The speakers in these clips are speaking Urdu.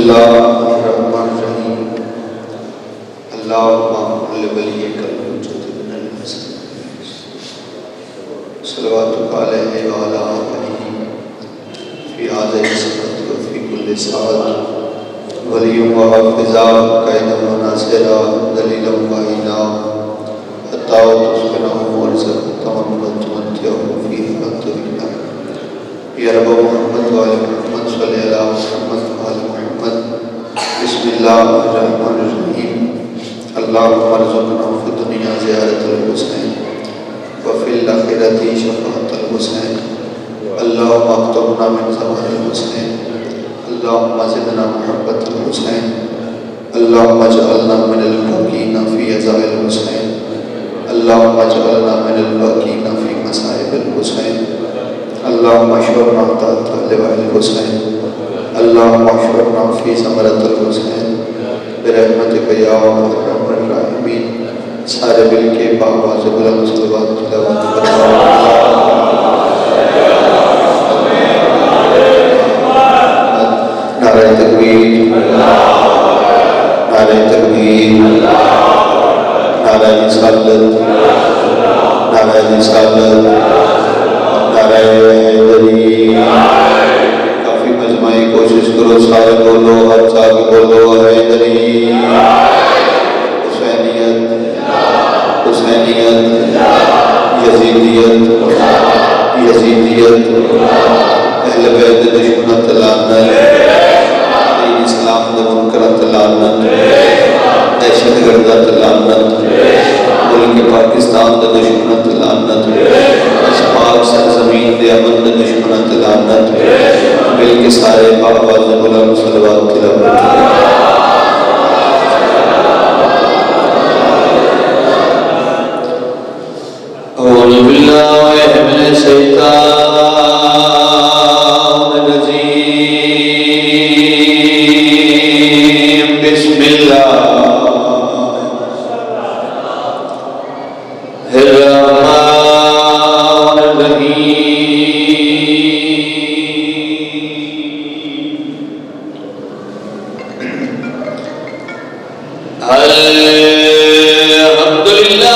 اللہ الرحمن الرحیم اللہم صل ولیک الحجۃ بن الحسن صلواتک علیہ وعلی آلہ فی هذه الساعۃ وفی کل ساعۃ ولی و حافظا قائدا و ناصرا دلیلا و معینا حتی تسکنہ ورزقہ وتمتعہ فیہ طویلا یا رب محمد و آل محمد صلی اللہ محمد و آل محمد بسم اللہ الرحمن الرحیم اللہم ارزقنا فی الدنیا زیارت الحسین وفی الآخرۃ شفاعۃ الحسین اللہم اکتبنا من زوال الحسین اللہم زدنا محبت الحسین اللہم اجعلنا من الباقین فی عزاء الحسین اللہم اجعلنا من الباقین فی مصائب الحسین اللہم اشرنا تحت لواء الحسین اللہم اشرنا فی ثمرۃ الحسین برحمتک یا ارحم الراحمین سارے مل کے باواز بلند صلوات تلاوت نعرہ تکبیر نعرہ تکبیر نعرہ رسالت نعرہ رسالت نعرہ حیدری کافی مجمعی کوشش کرو سارے بولو ہر چاہ بولو حیدری حسینیت حسینیت یزیدیت یزیدیت اہل بیت دشمنت لعنت دین اسلام دے منکرات لعنت دہشت گردات لعنت ملک پاکستان دے دشمنت لعنت اس پاک سرزمین دے امن دے دشمنت لعنت مل کے سارے باواز بلند صلوات تلاوت اعوذ باللہ من الشیطان بسم اللہ الرحمن الرحیم الحمدللہ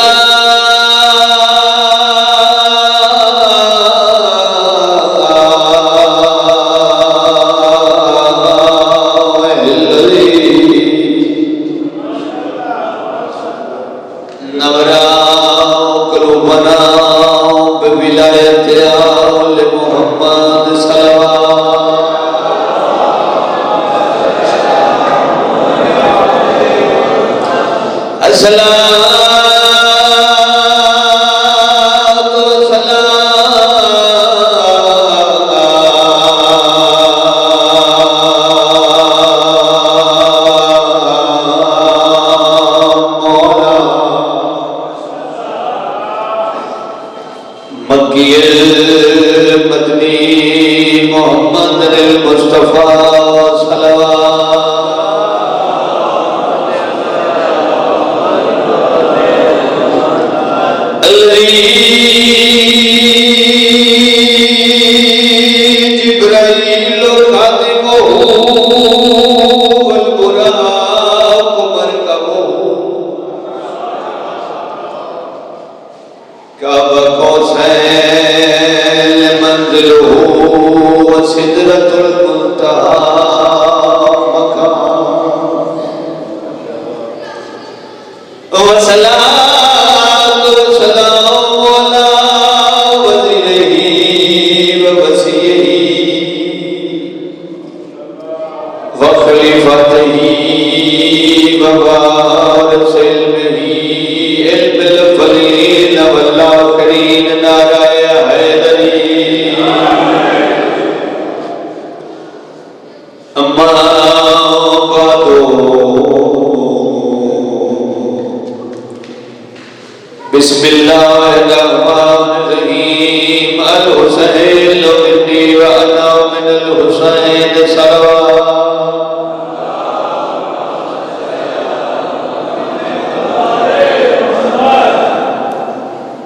بسم اللہ الرحمن الرحیم الحسین منی وانا من الحسین صلوات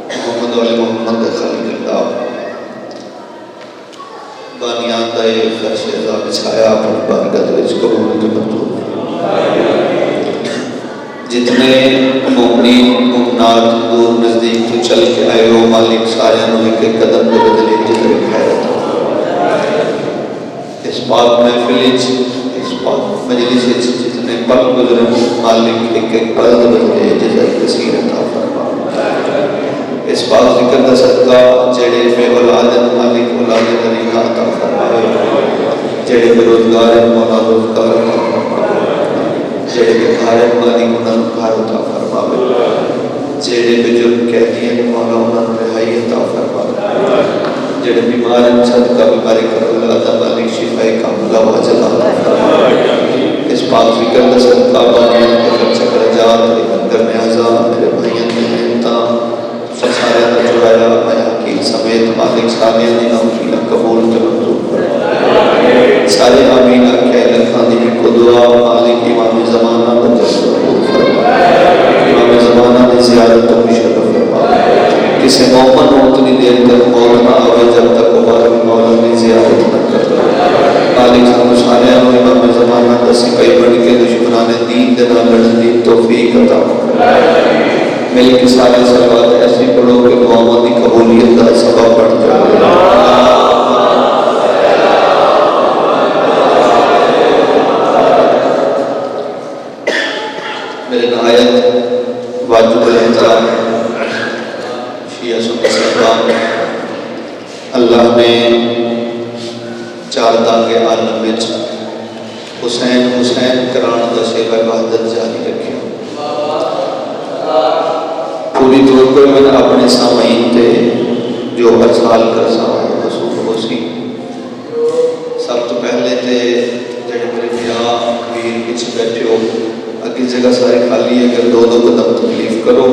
محمد علی محمد خلیل اللہ بانیان دائے فرش ازا بچھایا اپنی بارگاہ وچ قبول جتنے مومنین مومنات دور نزدیک تو چل کے آئے ہو مالک سارے ایک ایک قدم کے بدلے جتنے خیرت اس پاک محفل اس پاک مجلس جتنے پل گزرے مالک ایک ایک پل کے بدلے جزائے کثیر عطا فرما اس پاک ذکر کا صدقہ جڑے بے اولاد مالک اولاد غریب عطا فرمائے جڑے بے روزگار مولا روزگار عطا فرمائے جڑے بیکار مالک انہاں نوں گھر عطا فرماوے جڑے بے جرم قیدی ہیں مولا انہاں نوں رہائی عطا فرماوے جڑے بیمار ہیں صدقہ بیماری کر اللہ مالک شفا کاملہ واجب عطا فرماوے اس پاک ذکر کا صدقہ بانیاں کے خرچہ درجات لنگر نیازاں میرے بھائیاں نے محنتاں سارے کا جڑایا میں حقیق سمیت مالک سارے دی نوکیاں قبول تے منظور فرمائے سارے آمین آکھے لکھاں دی کو دعا مالک امام زمانہ دا جذب قبول فرمائے امام زمانہ دی زیارت و مشرف فرمائے کسی مومن ہو اتنی دیر تک موت نہ آوے جب تک مبارک مولا دی زیارت نہ کر مالک ہم سارے امام زمانہ دا سپاہی بن کے دشمنان دین دے نال لڑن دی توفیق عطا فرمائے مل کے سارے صلوات ایسی پڑھو کہ دعاؤں کی قبولیت کا سبب بن جائے میرے نہایت واجب الاحترام شیعہ سنی صاحبان اللہ نے چار دانگے عالم میں حسین حسین کران دا شیبہ وحدت جاری رکھی پوری طور پر میں اپنے سامعین تے جو ارسال کر سامعین رسول ہو سی سب تو پہلے تے جڑے میرے پیار ویر پیچھے بیٹھے ہو اگلی جگہ سارے خالی ہے اگر دو دو قدم تکلیف کرو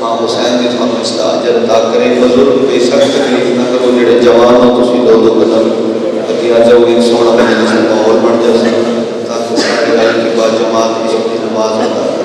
ماں حسین کی تھانوں استاجر عطا کرے بزرگ بے شک تکلیف نہ کرو جڑے جوان ہو تسی دو دو قدم اگے آ جاؤ ایک سونا مجلس ماحول بن جائے تاکہ سارے آئے کے بعد جماعت عشق کی نماز ادا کرے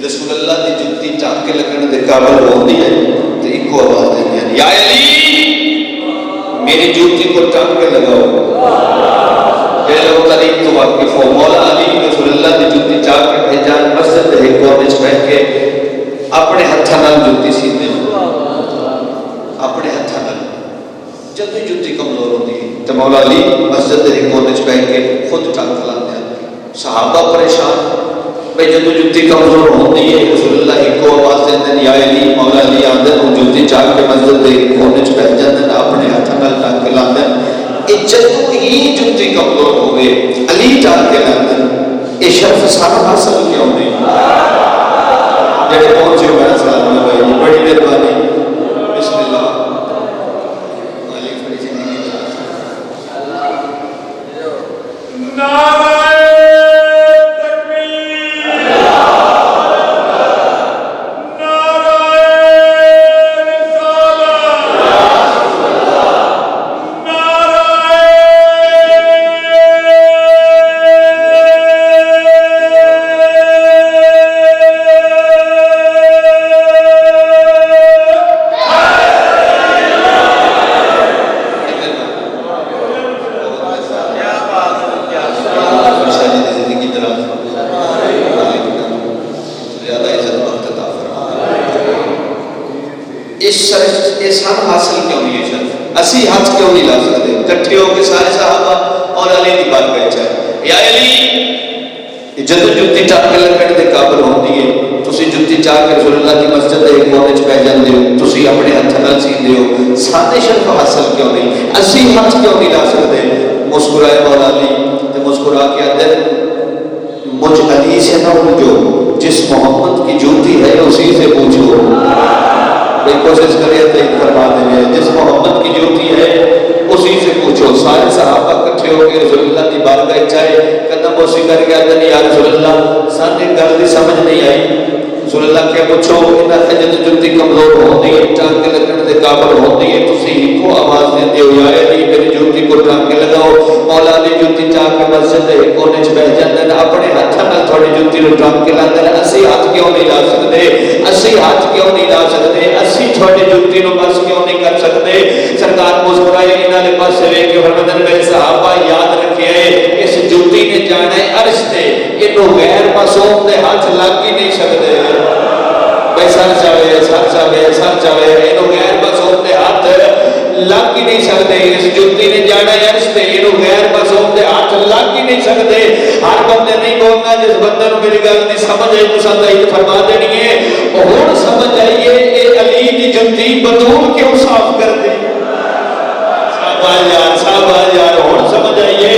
رسول اللہ دی جتی چاک کے لگنے دے قابل ہوندی ہے تو ایک ایک کو آواز دیتے ہیں، یا علی میری جوتی کو ٹانگ کے لگاؤ۔ یہ لوگ قریب تو واقف ہو، مولا علی رسول اللہ کی جوتی چاک کے بھیجان مسجد ہے کونے بیٹھ کے اپنے ہاتھوں نال جوتی سیندے اپنے ہاتھوں نال۔ جب بھی جوتی کمزور ہوتی ہے تو مولا علی مسجد کے کونے بیٹھ کے خود ٹانگ لاتے ہیں۔ صحابہ پریشان بھائی جب جوتی کمزور ہوتی ہے رسول اللہ ایک کو آواز دیتے ہیں، یا علی مولا علی آدھے وہ جوتی چاک کے مسجد کے کونے بیٹھ جاتے ہیں اپنے ہاتھوں نال ٹانگ کے لاتے ہیں۔ جدو ہی جوتی کمزور ہوئے علی ٹال کے لندن یہ شرف سارا حاصل کیوں نہیں؟ جڑے پہنچے ہو میرا سلام میں بھائی بڑی مہربانی۔ بسم اللہ علی بڑی زندگی نعرہ حاصل کیوں نہیں ہے شرف؟ اسی ہاتھ کیوں نہیں لا سکتے؟ کٹھے ہو کے سارے صحابہ اور علی کی بات کہہ چاہے، یا علی جب جوتی چاک کے لگنے دے قابل ہوتی ہے تسی جوتی چاک کے رسول اللہ کی مسجد ایک کونے چ پہ جاندے ہو، تسی اپنے ہاتھ نال سیندے ہو، سارے شرف حاصل کیوں نہیں؟ اسی ہاتھ کیوں نہیں لا سکتے؟ مسکرائے مولا علی تے مسکرا کے آتے مجھ علی سے نہ پوچھو، جس محمد کی جوتی ہے اسی سے پوچھو۔ کوشش کریے تو ایک فرما دیں، جس محمد کی جوتی ہے اسی سے پوچھو۔ سارے صحابہ کٹھے ہو کے رسول اللہ کی بارگاہ چاہے قدم بوسی کر کے آتے ہیں، یا رسول اللہ سارے گل کی سمجھ نہیں آئی، رسول اللہ کیا پوچھو؟ انہیں جد جوتی کمزور ہوتی ہے ٹانگ کے لگنے کے قابل ہوتی ہے تسی کو آواز دیتے ہو، یا علی میری جوتی کو ٹانگ کے لگاؤ۔ مولا علی جوتی چاک کے مسجد ایک کونے چ بیٹھ جاتے ہیں اپنے ہاتھوں نال تھوڑی جوتی کو ٹانگ کے لاتے ہیں۔ اسی ہاتھ کیوں نہیں لا سکتے؟ اسی ہاتھ کیوں نہیں لا سکتے؟ اسی تھوڑی جوتی نو بس کیوں نہیں کر سکتے؟ سرکار مسکرائے انہاں دے پاسے ویکھ کے فرماتے میرے صحابہ یاد رکھئے اس جوتی نے جانا ہے عرش تے، اینو غیر معصوم دے ہاتھ لگ ہی نہیں سکتے۔ بھائی سر چاہے سر چاہے سر چاہے اینو غیر معصوم دے ہاتھ لگ ہی نہیں سکتے۔ اس جوتی نے جانا ہے عرش تے، اینو غیر معصوم دے ہاتھ لگ ہی نہیں سکتے۔ ہر بندے نہیں بولنا، جس بندے نو میری گل نہیں سمجھ آئی تو تائید فرما دینی ہے۔ ہن سمجھ آئیے اے علی دی جوتی بطول کیوں صاف کر دی؟ صاحب یار ہن سمجھ آئیے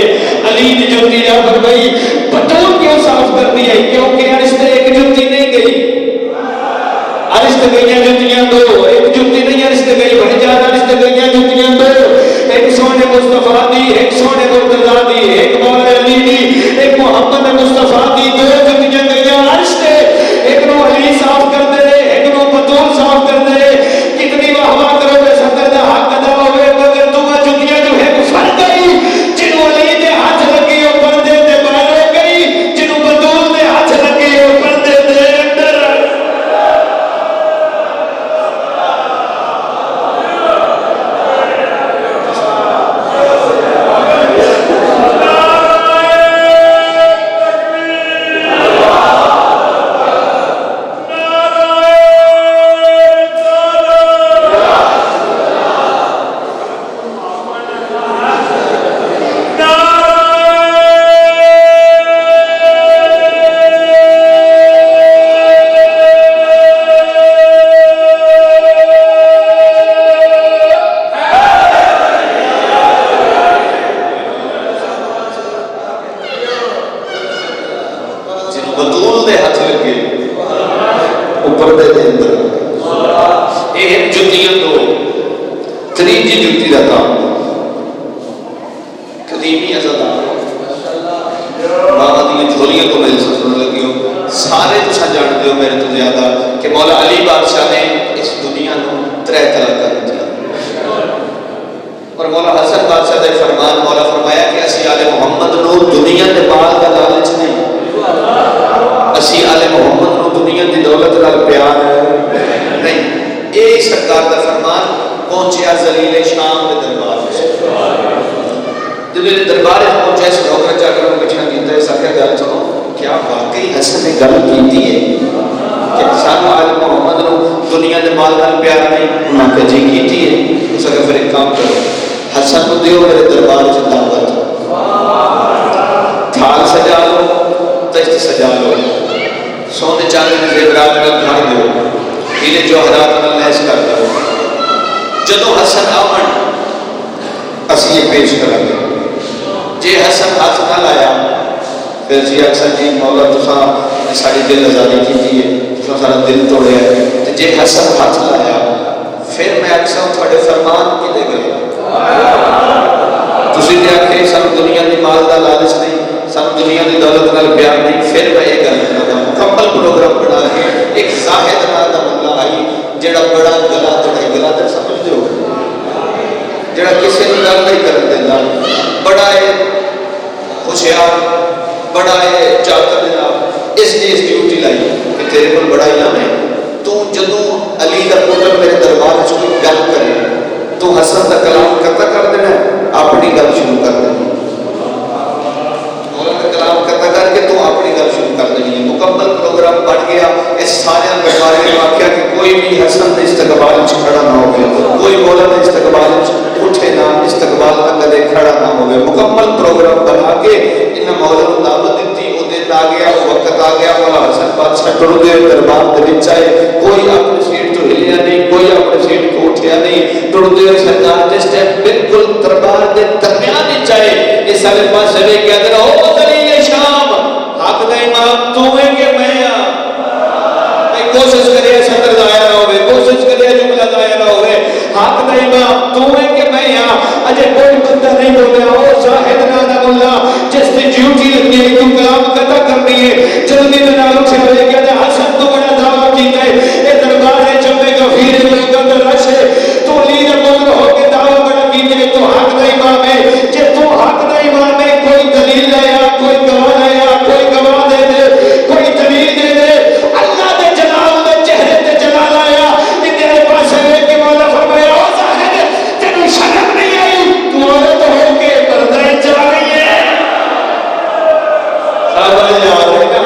علی دی جوتی جا فرمائی بطول کیوں صاف کر دی ہے؟ کیونکہ عرش تے ایک جوتی نہیں گئی، عرش تے گئیاں جوتیاں دو، ایک جوتی نہیں عرش تے گئی، بڑی جان عرش تے گئیاں جوتیاں دو، ایک سونے مصطفیٰ دی، ایک سونے مرتضیٰ دی، ایک مولا علی دی، ایک محمد مصطفیٰ دی، دو جوتیاں گئیاں عرش تے، ایک نو علی صاف کر دے، ایک نو بطول صاف کر دے۔ کتنی واہ واہ کرو گے صدر دا حق ادا ہوئے، مگر دونوں جوتیاں جو ہے کفر گئی، جنہوں علی دے ہاتھ لگی ہو پردے دے باہر ہو گئی، جنہوں بطول دے ہاتھ لگی ہو پردے دے اندر۔ یہ سرکار کا فرمان پہنچیا ذلیل شام کے دربار میں. جب یہ دربار پہنچا اس نوکر چاکر کو بچھا دیتا ہے سکھا گل سنو کیا واقعی حسن نے گل کی ہے کہ سانو آل محمد نو دنیا دے مال نال پیار نہیں. انہاں کہ جی کیتی ہے. اس کہ پھر ایک کام کرو حسن کو دیو میرے دربار وچ دعوت تھال سجا لو تشت سجا لو سونے چاندی کے زیورات نال بھر دیو ہیرے جوہرات نال لیس کر دو. جدوں حسن آمن اسی یہ پیش کریں گے. جے حسن ہاتھ نہ لایا پھر جی اکثر جی مولا تساں ساری دل آزادی کی ہے تساں سارا دل توڑیا ہے. تے جے حسن ہاتھ لایا پھر میں اکثر تھوڑے فرمان کی دے گئے تسی تے آکھے سانو دنیا دی مال دا لالچ نہیں سانو دنیا دی دولت نال پیار نہیں. پھر میں یہ گل کرنا مکمل پروگرام بنا کے ایک زاہد نام دا بندہ آئی جڑا بڑا گلا توڑے گلا تے سمجھ دیو جڑا کسی نے گل نہیں کرن دیندا بڑا ہے ہوشیار بڑا ہے چاکر جناب اس نے اس ڈیوٹی لائی کہ تیرے کو بڑا علم ہے تو جدوں علی دا پتر میرے دربار وچ کوئی گل کرے تو حسن دا کلام کرتا کر دینا اپنی گل شروع کر دینی مولا دا کلام کرتا کر کے تو اپنی گل شروع کر دینی ہے. مکمل پروگرام بن گیا. اس سارے دربار نے واقعہ کہ کوئی بھی حسن دے استقبال وچ کھڑا نہ ہو کوئی مولا دے استقبال وچ اٹھے نہ استقبال نہ کدے کھڑا نہ ہوئے. مکمل پروگرام بنا کے انہاں مولا نوں دعوت دتی. او دن آ گیا او وقت آ گیا مولا حسن بادشاہ ٹر گئے دربار دے وچ آئے. کوئی اپنی سیٹ تو ہلیا نہیں کوئی اپنی سیٹ کو اٹھیا نہیں. ٹر گئے سرکار جس ٹائم بالکل دربار دے درمیان وچ آئے اس والے پاسے وے کہہ دے او ذلیل شام حق دا امام تو ہے کہ میں ہاں. کوشش کرے صدر ضائع نہ ہوئے کوشش کرے جملہ ضائع نہ ہوئے. حق دا امام تو ہے کہ میں ہاں. اجے کوئی بندہ نہیں بولیا او شاہد نادا ملا جس نے ڈیوٹی لگی ہے تو کلام کرتا کرنی ہے جلدی میں نال اٹھے ہوئے کہ حسن تو بڑا دعویٰ کیتا ہے یہ دربار ہے جمعے کا پھر لوگ اندر رش ہے تو لیڈر مگر ہو کے دعویٰ بڑا کیتا ہے تو حق دا امام ہے. جے تو حق دا امام ہے کوئی دلیل لایا کوئی گواہ لایا کوئی گواہ دے دے کوئی دلیل دے دے اللہ دے جلال دے چہرے تے جلال آیا کہ تیرے پاس ہے کہ مولا فرمایا او ظاہر تینوں شرم نہیں آئی تو عورت ہو کے پردہ چلا رہی ہے. صاحب یاد ہے کہ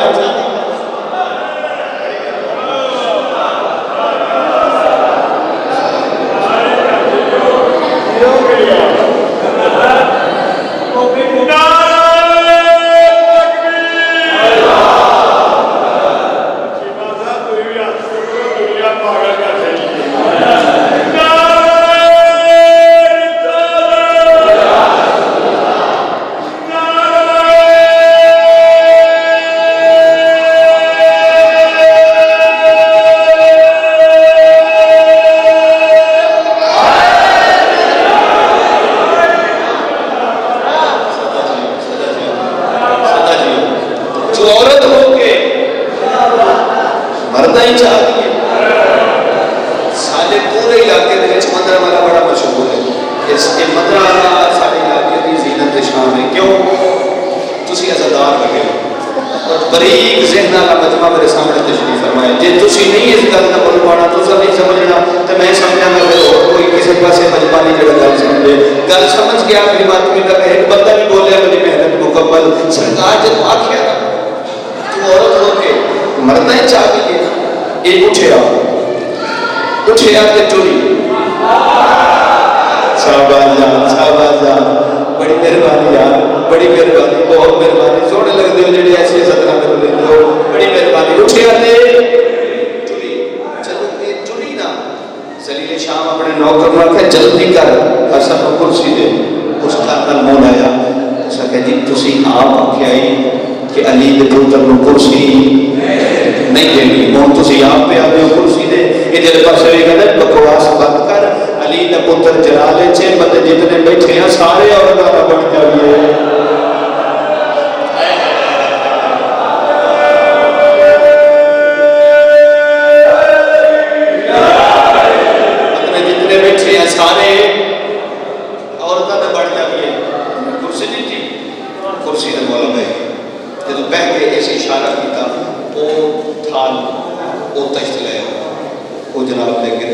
وہ جناب لے کے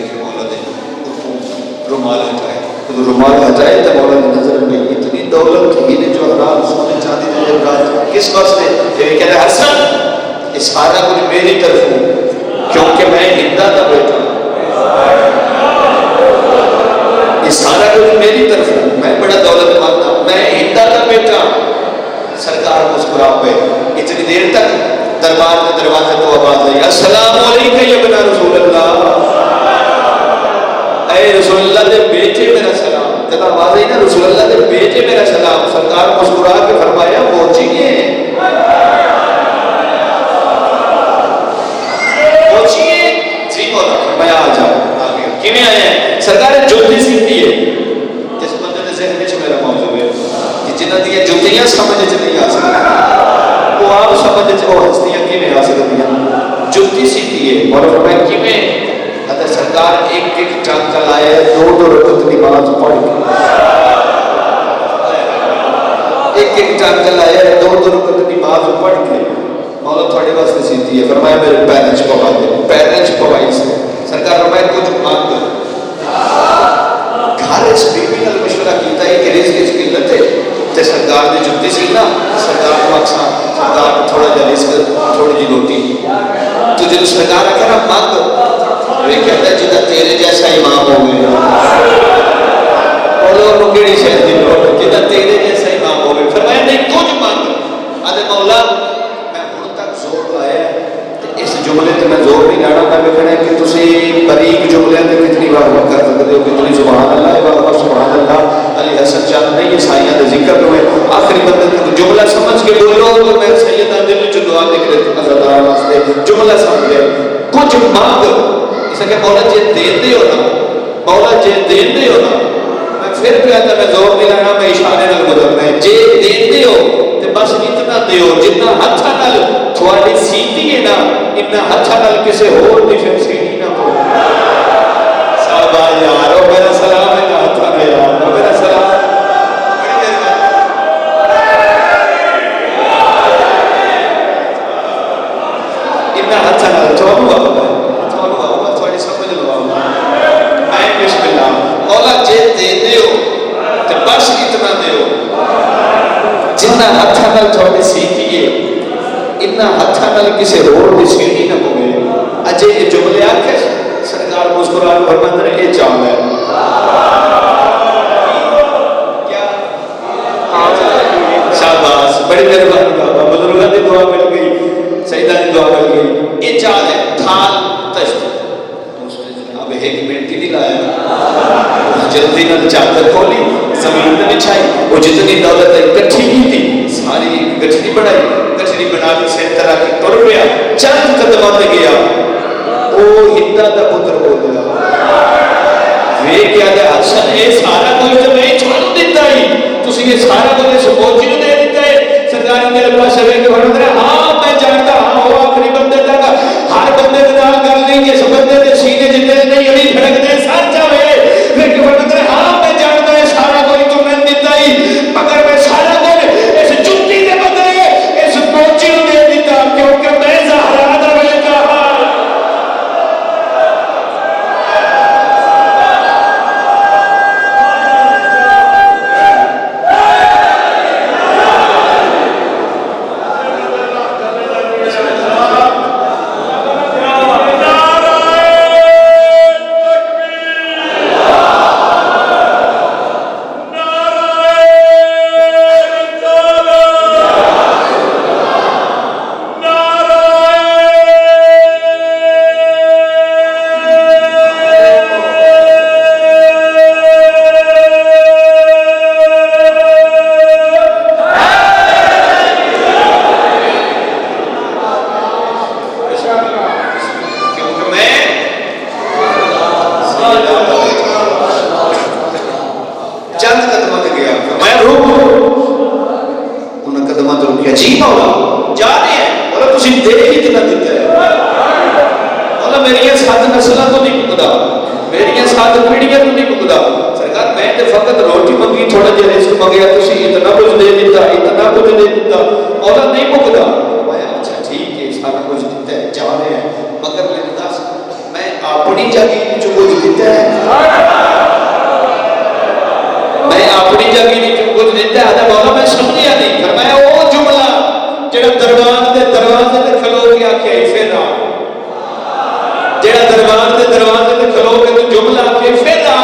رومال ہٹائے. تو رومال ہٹائے تو مولا کی نظر میں اتنی دولت ہی نے جو حرام سونے چاندی نے جب کہا کس واسطے یہ کہتے ہیں حسن یہ سارا کچھ میری طرف ہوں کیونکہ میں ہندا کا بیٹا ہوں. یہ سارا کچھ میری طرف ہوں, میں بڑا دولت مند ہوں, میں ہندا کا بیٹا ہوں. سرکار مسکرا پہ اتنی دیر تک دربار کے دروازے کو آواز آئی السلام علیکم یا بنا رسول اللہ. اے رسول اللہ دے بیٹے میرا سلام. جب آواز آئی نا رسول اللہ دے بیٹے میرا سلام, سرکار مسکرا کے فرمایا پہنچیے پہنچیے. جی مولا فرمایا آ جاؤ. آ گیا. کیویں آئے ہیں؟ سرکار جوتی سیدھی ہے. جس بندے نے ذہن میں میرا موضوع ہے کہ جنہ دیا جوتیاں سمجھ نہیں آ سکتی وہ آپ سمجھ وہ ہستیاں کیویں آ سکتی ہیں. جوتی سیدھی ہے. اور فرمایا کیویں؟ حضرت سرکار ایک ایک ٹانکا لائے دو رکعت نماز پڑھ کے, ایک ایک ٹانکا لائے دو رکعت نماز پڑھ کے مولا تھوڑے واسطے سیدھی ہے. فرمایا میرے پیروں چ پوا دے. پیروں چ پوائی سے سرکار فرمایا کچھ مانگ گھر اس بیوی نال مشورہ کیتا ہے کہ رزق کی قلت ہے تے سرکار دی جُتی سی نا سرکار کو اکھاں سرکار تھوڑا جہا رزق تھوڑی جی روٹی تو جب سرکار آ کہنا مانگ وہ کہتا ہے جدا تیرے جیسا امام ہو گئے اور کیڑی شہر دی لوٹ جدا تیرے جیسا امام ہو گئے. فرمایا نہیں کچھ مانگ. آدھے مولا میں ہن تک زور لایا اس جملے تے میں زور نہیں لانا. میں کہنا کہ تسی باریک جملے تے کتنی بار وقت کر سکتے ہو کتنی سبحان اللہ سبحان اللہ علی حسن چاند نہیں عیسائیاں دے ذکر ہوئے آخری بندے جملہ سمجھ کے بولو تو میں سیدہ دل وچ دعا لکھ دے عزادار واسطے جملہ سمجھ لے کچھ مانگ. اسے کہ مولا جے دیندے ہو نا مولا جے دیندے ہو نا میں پھر کہتا میں زور نہیں لانا میں اشارے نال گزرنا ہے. جے دیندے ہو تے بس اتنا دیو جتنا ہتھاں نال تھوڑی سیدھی ہے نا اتنا ہتھاں نال کسے ہور دی پھر سیدھی نہ ہو. صاحبہ یارو میرا سلام ہے نا ہتھاں نال یار میرا سلام اتنا ہتھاں نال چھوڑو مولا جے دے دیو تے بس اتنا دیو جتنا ہتھاں نال تھوڑی سیدھی ہے اتنا ہتھاں نال کسے ہور دی سیدھی نہ ہوے. اجے یہ جملے آکھے سرکار مسکرا کے فرماتے ہیں یہ چاند ہے کیا شاباش بڑی مہربانی بابا بزرگاں دی دعا مل گئی سیدہ دی دعا مل گئی. یہ چاند ہے تھال تشت اب ایک منٹ ہی نہیں لایا جلدی نہ چادر کھولی زمین پہ بچھائی وہ جتنی دولت اکٹھی کی تھی ساری گٹھڑی بنائی گٹھڑی بنا کے سین طرح کی ٹر گیا چند قدموں تے گیا وہ ہندا دا پتر ہو گیا. وہ کیا ہے حسن یہ سارا کچھ تو میں چھوڑ دیتا ہی تسی یہ سارا کچھ اس فوجی کو دے دیتا ہے. سرکار نے اللہ شریف کے فرمایا ہاں میں جانتا ہاں وہ آخری بندے تک ہر بندے کے نال کر لی جس بندے دے سینے جتنے نہیں اڑی پھڑکتے سر جاوے لیکن فرمایا ہاں میں جانتا ہے سارا کوئی تو میں دیتا ہی مگر میں سارا کوئی اس جُتی دے بدلے اس فوجی کو دے دیتا کیونکہ میں زہرا دا بیٹا ہاں. دیتا ہے مولا میں سمجھیا نہیں فرمایا وہ جملہ جڑا دربار دے دروازے تے کھلو کے آکھیا پھر آ جڑا دربار دے دروازے تے کھلو کے تو جملہ آکھیا پھر آ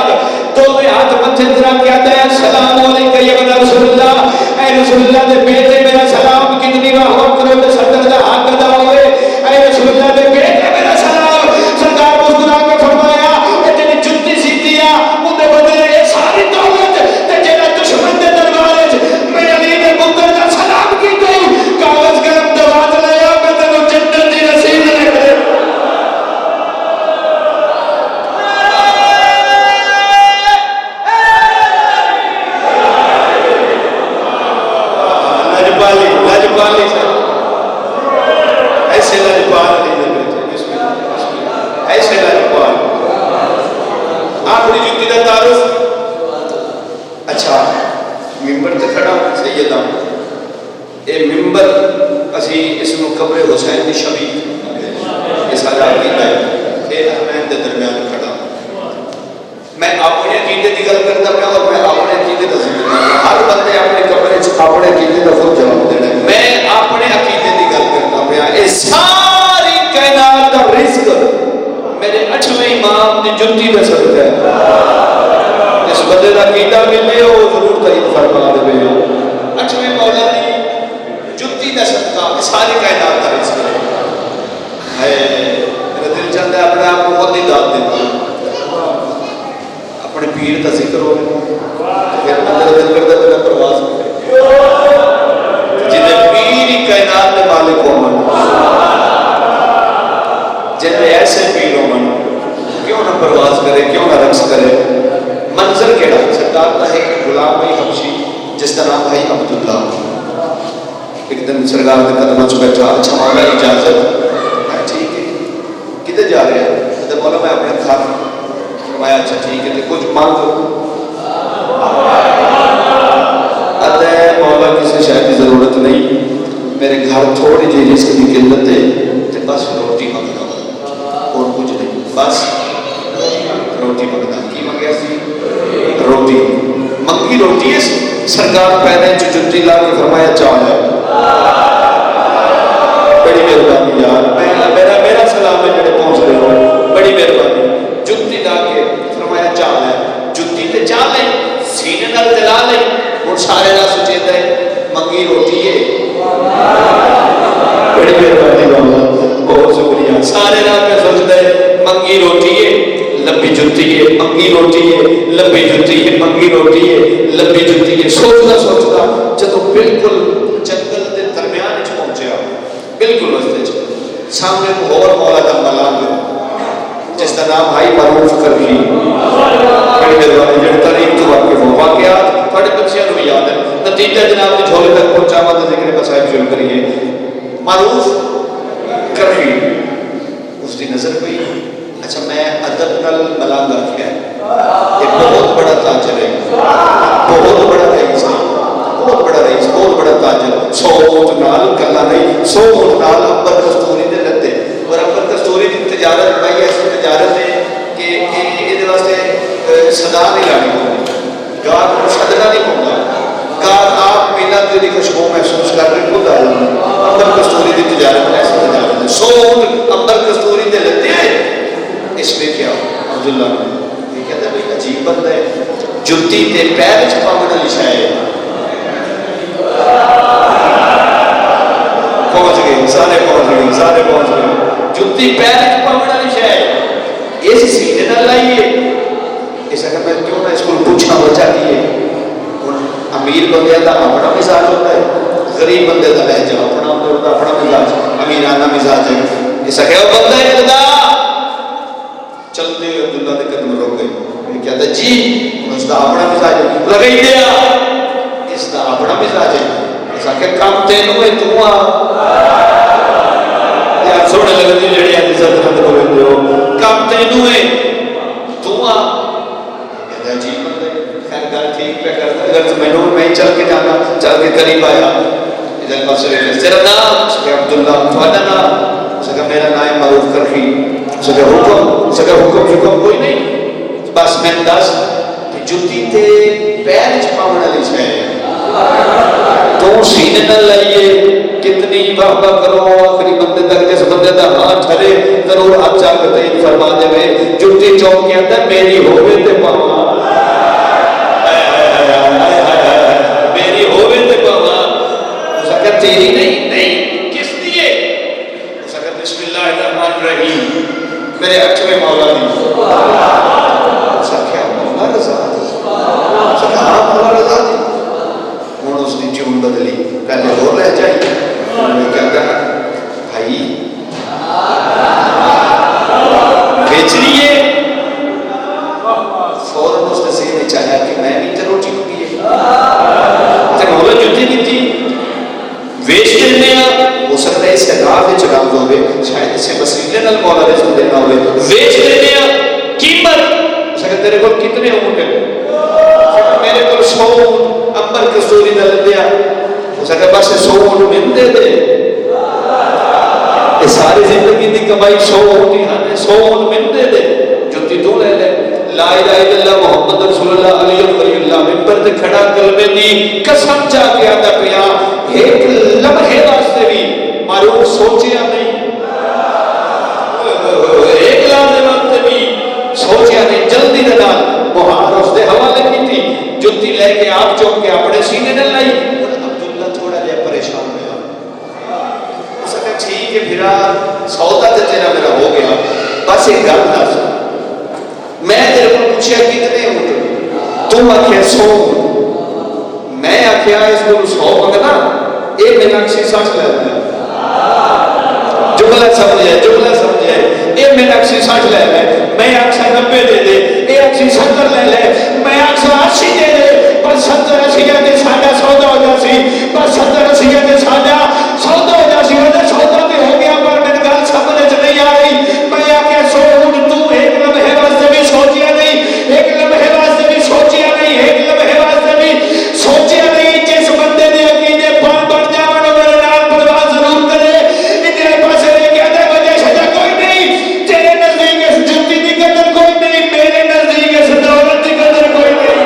تو میں ہاتھ متھے ترا کہتا ہے السلام علیکم یا رسول اللہ اے رسول اللہ دے بیٹے میرا سلام کتنی بار کرو تے صدر دا حق ادا ہوئے اے رسول اللہ دے بیٹے میرا سلام سرکار مسکرا کے فرمایا کہ تیری جُتی سیدھی آ اودے بدلے یہ ساری دولت تے جڑا دشمن دے دربار وچ میں علی دے پتر دا سلام کیتا کاغذ گرم دبا لیا میں تینوں جنت دی نصیب نہ کرے ایسے لجپال نہیں بیٹھے ایسے لجپال آخری جوتی کا تعارف اچھا ممبر تے کھڑا سیدہ اے ممبر اسی اس میں قبر حسین دی شبیہ اس حالات کی ہے اے احمین دے درمیان کھڑا میں اپنے عقیدے کی گل کرتا پیا اور میں اپنے عقیدے کا ذکر کرتا ہر بندے اپنے قبر اپنے عقیدے کا خود جواب دینا میں اپنے عقیدے کی گل کرتا پیا اے ساری کائنات کا رزق میرے 8ویں امام دی جُتی دا صدقہ ہے اس بندے دا عقیدہ ملے وہ ضرور تعین فرما دے 8ویں مولا دی جُتی دا صدقہ ساری کائنات کا رزق ہے میرا دل چاہتا ہے اپنے آپ کو خود ہی داد دیتا اپنے پیر کا ذکر ہو پھر میرا دل کرتا میرا پرواز جنہیں پیر ہی کائنات کے مالک ہو من جنہیں ایسے پیر ہو من کیوں نہ پرواز کرے کیوں نہ رقص کرے منظر کیڑا سرکار کا ایک غلام بھائی حبشی جس کا نام بھائی عبداللہ ایک دن سرکار کے قدموں سے بیٹھا اچھا مولا اجازت ٹھیک ہے کدھر جا رہے ہیں تو مولا میں اپنے گھر فرمایا اچھا ٹھیک ہے تو کچھ مانگ ادے مولا کسی شاید کی ضرورت نہیں میرے گھر تھوڑی جی رزق کی قلت ہے تو بس روٹی منگنا اور کچھ نہیں بس روٹی منگنا کی منگیا سی روٹی منگی روٹی ہے سرکار پہنے جُتی لا کے فرمایا چاہ ہے بڑی مہربانی یار میرا سلام ہے جڑے پہنچ رہے ہو بڑی مہربانی جُتی لا کے فرمایا چاہ ہے جُتی تے چاہ لیں سینے نال دلا لیں اور سارے نہ سوچے تے منگی روٹی ہے بڑی مہربانی بہت شکریہ سارے نہ پہ سوچتے منگی روٹی ہے لمبی جُتی ہے منگی روٹی ہے لمبی جُتی ہے منگی روٹی ہے لمبی جُتی ہے سوچتا سوچتا جب بالکل جنگل دے درمیان وچ پہنچیا بالکل رستے وچ سامنے کو اور مولا کا ملانگ جس کا نام بھائی معروف کرفی بڑی مہربانی جڑی تاریخ تو واقف ہو واقعات تھوڑے بچیاں کو یاد ہے نتیجہ جناب نے جھولے تک پہنچا ہوا تو ذکر مسائل شروع کریے معروف کرفی اس کی نظر پئی اچھا میں ادب نال ملانگ آکھیا ایک بہت بڑا تاجر ہے بہت بڑا رئیس ہے بہت بڑا رئیس بہت بڑا تاجر 100 اونٹ نال کلا نہیں 100 اونٹ نال امبر کستوری دے لتے اور امبر کستوری دی تجارت بنائی ایسی تجارت ہے کہ یہ واسطے صدا نہیں لانی ہوگی گاہ کو صدنا نہیں ہوگا گاہ آپ میلاد دی خوشبو محسوس کر کے خود آ جائیں امبر کستوری دی تجارت ایسی تجارت ہے 100 اونٹ امبر کستوری دے لتے ہیں اس میں کیا عبداللہ یہ کہتا ہے بھئی عجیب بندہ ہے جُتی تے پیر وچ پاون والی شے ہے پہنچ گئے سارے پہنچ گئے جُتی پیر وچ پاون والی شے ہے اس سینے نال لائیے اس اگر میں کیوں نہ اس کو پوچھنا وجہ کی ہے امیر بندے دا اپنا مزاج ہوتا ہے غریب بندے دا لہجہ اپنا ہوتا ہے اپنا مزاج امیرانہ مزاج ہے اس اگر وہ بندہ ہے دا چلتے عبداللہ دے قدم روک گئے یہ کہتا ہے جی اس کا اپنا مزاج ہے لگائی دیا اس کا اپنا مزاج ہے اس آکے کام تینوں ہے تو یار سوڑے لگتی جڑی آتی ساتھ رہتے ہوئے دے کام تینوں ہے تو کہتا ہے جی خیر گل ٹھیک پہ کرتا اگر میں نور میں چل کے جانا چل کے قریب آیا ادھر پاس سے تیرا نام اس کے عبداللہ فادہ نام اس کا میرا نام معروف کرفی سکر حکم کوئی نہیں بس میں دس جُتی تے پیر وچ پاون والی شے سینے نہ لائیے کتنی واہ واہ کرو آخری بندے تک جس بندے دا ہاتھ ٹھلے ضرور ہاتھ چاہ کے تئید فرما دے میں جھوٹی چوک کے اندر میری ہوئے تے پاوا میری ہوئے تے پاوا اس اگر تیری نہیں کس لیے اس اگر بسم اللہ الرحمن الرحیم میرے اچھوے مولا دی سکھیا مولا رضا دی سکھیا مولا رضا دی ہوں اس کی چون بدلی پہلے ہو رہ جائیے میں کیا کہا بھائی بیچ لیے فوراً اس نے سینے چاہیا کہ میں بھی تو روٹی ہوگی ہے تو مولا جوتی نہیں تھی ویچ دینے ہو سکتا ہے اس راہ میں چڑھا ہوئے شاید اسے وسیلے نال مولا رسول دینا ہوئے ویچ دینے قیمت اس اگر تیرے کو کتنے اونٹ ہیں میرے کو 100 امبر کستوری دل دیا اس اگر بس 100 اونٹ من دے دے یہ ساری زندگی دی کمائی 100 ہوتی ہیں 100 اونٹ من دے دے جوتی تو لے لے لا الہ الا اللہ محمد رسول اللہ علیہ ولی اللہ ممبر تے کھڑا کلمے دی قسم چا کے آتا پیا ایک لمحے واسطے بھی معروف سوچیا نہیں ایک لمحے واسطے بھی سوچیا نہیں جلدی دے نال مہار اس دے حوالے کی تھی جوتی لے کے آپ چوک کے اپنے سینے نہ لائی عبداللہ تھوڑا جہا پریشان ہوا اس نے ٹھیک ہے پھرا سودا تے تیرا میرا ہو گیا بس ایک گل دس میں تیرے کو پوچھا کتنے اونٹ تم آخیا 100 میں آخیا اس کو 100 منگنا یہ میرا اکسی سچ لے لیا جملہ سمجھے یہ میرا اکسی سچ لے لے میں آخیا 90 دے دے یہ اکسی 70 لے لے میں آخیا 80 دے دے پر 70 80 دے ساڈا سودا ہو جا سی پر 70 80 دے ساڈا سودا ہو جا سی سودا تے ہو گیا پر میری گل سمجھ نہیں آ رہی میں آخیا 100 اونٹ تو ایک لمحے واسطے بھی سوچیا نہیں ایک لمحے واسطے بھی سوچیا نہیں ایک لمحے واسطے بھی سوچیا نہیں جس بندے دے عقیدے بن جاون میرے نال پرواز ضرور کرے ادھر پاسے لے کے آدھے وجہ شجا کوئی نہیں تیرے نزدیک اس جوتی کی قدر کوئی نہیں میرے نزدیک اس دولت کی قدر کوئی نہیں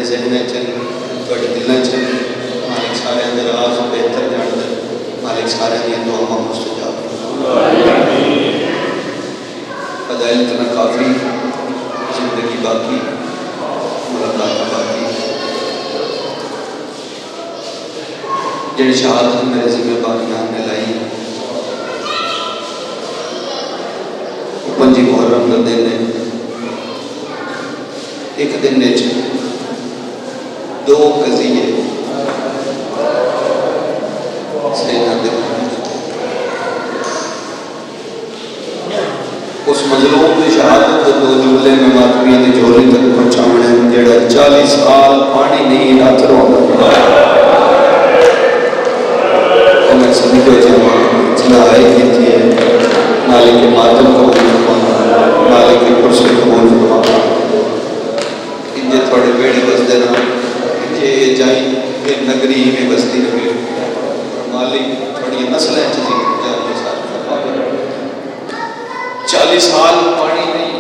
ذہن چ دلوں چ مالک سارے اندر راز بہتر جانتا مالک سارے دیا دعا مستجاب فضائل اتنا کافی زندگی باقی ملاقات باقی جڑی شہادت میرے ذمہ باقیان نے لائی پنجی محرم کا دن ہے ایک دن نے دو قضیے سیدنا دل اس مظلوم کی شہادت دو جملے میں ماتمیاں دی جھولی تک پہنچاونے جڑا 40 سال پانی نہیں رات رہا اور میں سبھی کو جمع چلائی کی تھی مالک ماتم قبول فرمانا مالک کرسی قبول فرمانا انجھے تھوڑے بیڑی بس دینا انجھے جائیں کہ نگری میں بستی رہے مالک تھوڑی نسلیں چیزیں جائیں ساتھ فرمانا 40 سال پانی نہیں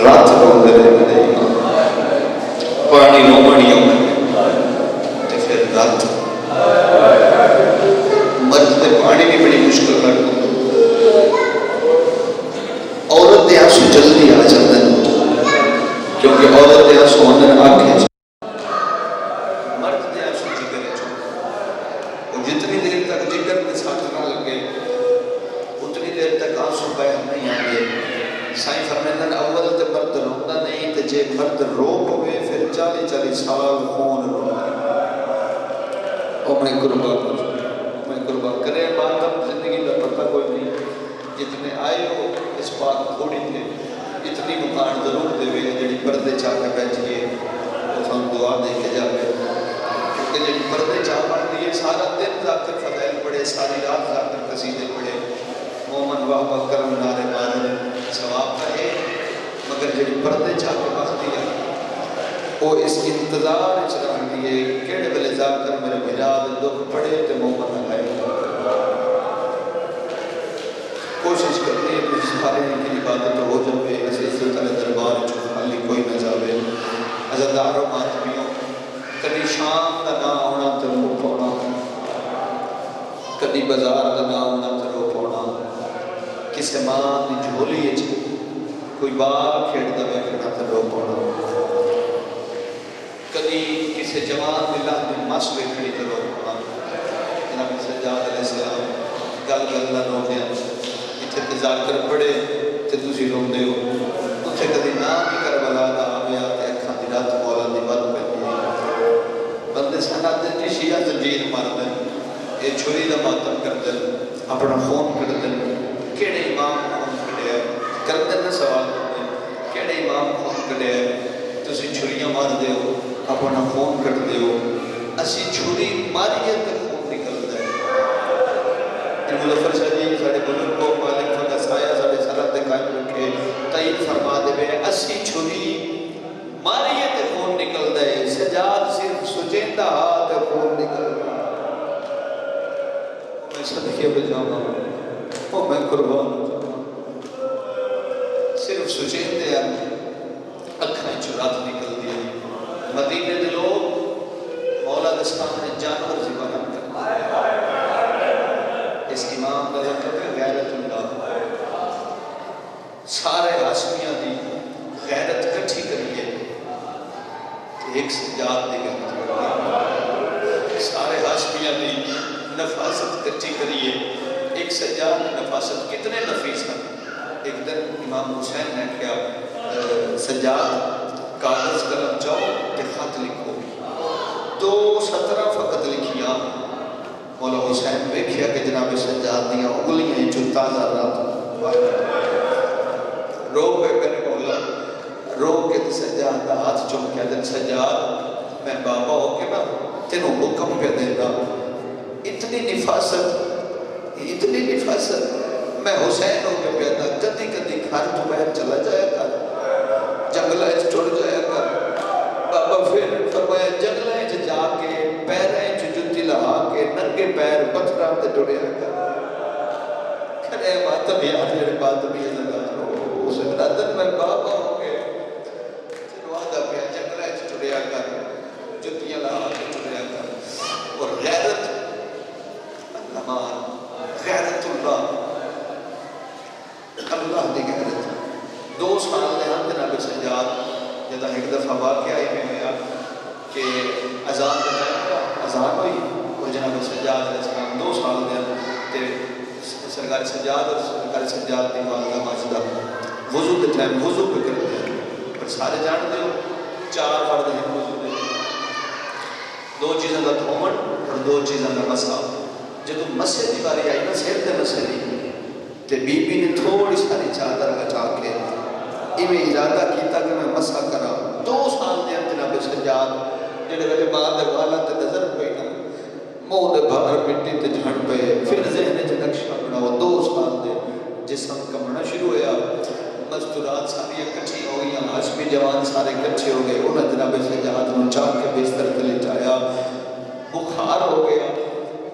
رات روندے رہے پانی نو بڑی تے پھر رات مرد تے پانی بھی بڑی مشکل کر عورت دے آنسو جلدی آ جاتے ہیں کیونکہ عورت دے آنسو اندر آنکھیں مرد دے آنسو جگر اور جتنی دیر تک جگر کے ساتھ نہ لگے اتنی دیر تک آنسو بیان نہیں آئے سائیں فرمیدن اول تے مرد روندہ نہیں تے جے مرد رو ہوئے پھر 40 سال خون رو اور میں قربا کرے بات اب زندگی کا پتہ کوئی نہیں جتنے آئے ہو اس بات تھوڑی تھے اتنی مکان ضرور دے ہوئے جڑی پردے چاہ کے بیٹھیے وہ ہم دعا دے کے جاوے کیونکہ جڑی پردے چاہ پڑھ دیئے سارا دن ذاکر فضائل پڑھے ساری رات ذاکر قصیدے پڑھے مومن واہ کرم نارے مارے ثواب کا ہے مگر جڑی پردے چاہ کے بخت دیا وہ اس انتظار چران دیئے کیڑے بلے ذاکر میرے بھیراد دکھ پڑے تے مومن آئے کوشش کرنے کچھ سارے کی عبادت ہو جاوے اس عزت علی دربار جو خالی کوئی نہ جاوے عزتداروں ماتمیوں کبھی شام کا نہ ہونا تو رو پونا کبھی بازار کا نہ ہونا تو رو پونا کسے ماں دی جھولی ہے کوئی بار کھیڑ دا بیٹھنا تو رو پونا کبھی کسی جوان ملا میں مس بیٹھنی تو رو پونا جناب سجاد علیہ السلام گل گل نہ رو دیا اتھے تذاکر پڑے تے تسی رو دے ہو اتھے کبھی نام کی کربلا دا آوے آتے اکھاں دی رات مولا دی بات پہ بندے سنات دن جی شیعہ زنجیر مار دن یہ چھوڑی دا ماتم کر دن اپنا خون کر دن کیڑے امام خون کڑے کر دن سوال کرنے کیڑے امام خون کڑے تسی چھوڑیاں مار دے ہو اپنا خون کٹ دے ہو اسی چھوڑی ماریے تے خون نکل دے مظفر شاہ جی ساڑے بزرگ کو مالک فقہ سایہ ساڑے سرات قائم رکھے تعین فرما دے بے اسی چھوڑی ماریے تے خون نکل دے سجاد صرف سجیندہ تے خون نکل دے میں صدقے بجاما وہ میں قربان صرف سجیندے اکھائیں چرات نکل دیا مدینے دے لوگ مولا دستان نے جانور زبانہ کر اس امام کا لقب ہے غیرت اللہ سارے ہاشمیاں دی غیرت کٹھی کریے ایک سجاد دی غیرت سارے ہاشمیاں دی نفاست کٹھی کریے ایک سجاد نفاست کتنے نفیس ہیں ایک دن امام حسین نے کیا سجاد کاغذ قلم جاؤ تے خط لکھو 2 فقط لکھیا مولا حسین ویکھیا کہ جناب سجاد دیاں انگلیاں جو تازہ رات رو پہ میرے مولا رو کے سجاد دا ہاتھ چوم کیا دن سجاد میں بابا ہو کے نا تینوں حکم پہ دینا اتنی نفاست میں حسین ہو کے پیدا کدی کدی گھر تو باہر چلا جایا کر جنگلہ اچ ٹوڑ جایا کر بابا پھر فرمایا جنگلہ اچ جا کے پیریں اچ جتی لہا کے ننگے پیر پتھراں تے ٹوڑیا کر کھڑے ماتم یاد جڑے ماتم یہ لگا اس دن میں بابا ہو کے پھر وعدہ پہ جنگلہ اچ ٹوڑیا کر جتیاں لہا کے ٹوڑیا کر اور غیرت 2 سال دے ہم جناب سجاد جدا ایک دفعہ واقعہ ہی میں ہوا کہ اذان کا ٹائم اذان ہوئی اور جناب سجاد علیہ السلام 2 سال دے تے سرکار سجاد اور سرکار سجاد دی والدہ ماجدہ وضو کے ٹائم وضو پہ کرتے ہیں پر سارے جانتے ہو 4 فرض ہیں وضو دے 2 چیزوں کا دھومن اور 2 چیزوں کا مسا جب مسے کی باری آئی نا سر تے مسے دی تے بی بی نے تھوڑی ساری چادر ہٹا کے ایویں ارادہ کیتا کہ میں مسا کرا 2 سال دے جناب سجاد جڑے ویلے ماں دے والا تے نظر پئی نا منہ دے باہر مٹی تے جھڑ پئے پھر ذہن وچ نقشہ بناؤ 2 سال دے جسم کمنا شروع ہویا مستورات ساری اکٹھی ہو گئی ہاشمی جوان سارے اکٹھے ہو گئے انہوں نے جناب سجاد نو چاہ کے بستر تے لٹایا بخار ہو گیا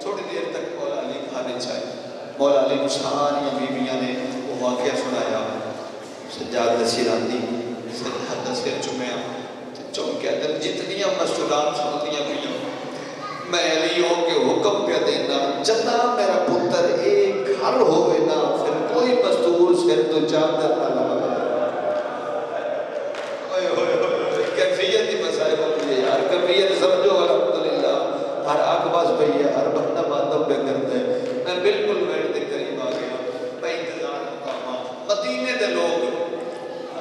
تھوڑی دیر تک مولا علی خارج آئے مولا علی ساری بیویاں نے وہ واقعہ سنایا سجاد دسی راندی سجاد دا سر چومیا چوم کے اندر جتنی مستورات سنتیاں پئیاں میں علی ہو کے حکم پہ دینا جنا میرا پتر ایک گھر ہوئے نا پھر کوئی مستور سر تو چادر نہ لگا کیفیت ہی مسائل ہوتی ہے یار کیفیت سمجھو الحمدللہ ہر آگباز بھئی ہے ہر بندہ باتوں پہ کرتے ہیں میں بالکل میرے دے قریب آ گیا میں انتظار مقامہ مدینے دے لوگ